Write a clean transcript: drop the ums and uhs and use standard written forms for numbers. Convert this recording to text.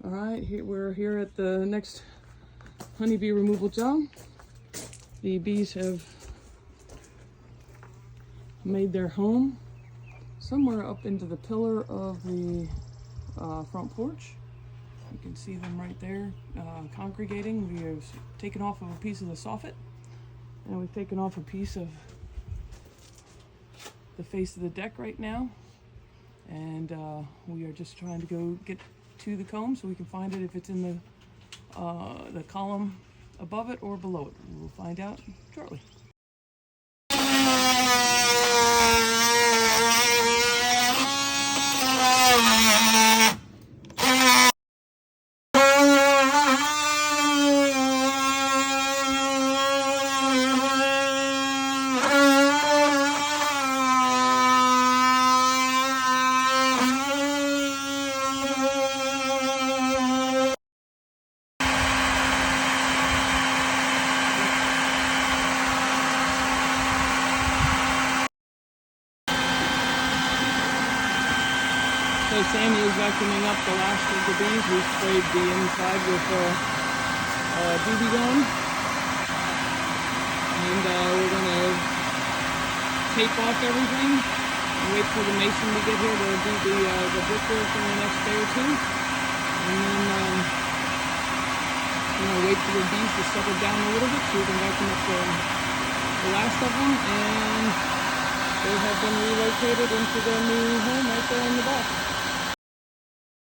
All right, we're here at the next honeybee removal job. The bees have made their home somewhere up into the pillar of the front porch. You can see them right there congregating. We have taken off of a piece of the soffit, and we've taken off a piece of the face of the deck right now. And we are just trying to go get to the comb so we can find it if it's in the column above it or below it. We'll find out shortly. So Sammy is vacuuming up the last of the bees. We sprayed the inside with BB gun. And we're going to tape off everything and wait for the mason to get here to do the brickwork in the next day or two. And then wait for the bees to settle down a little bit so we can vacuum up the last of them. And they have been relocated into their new home right there in the back.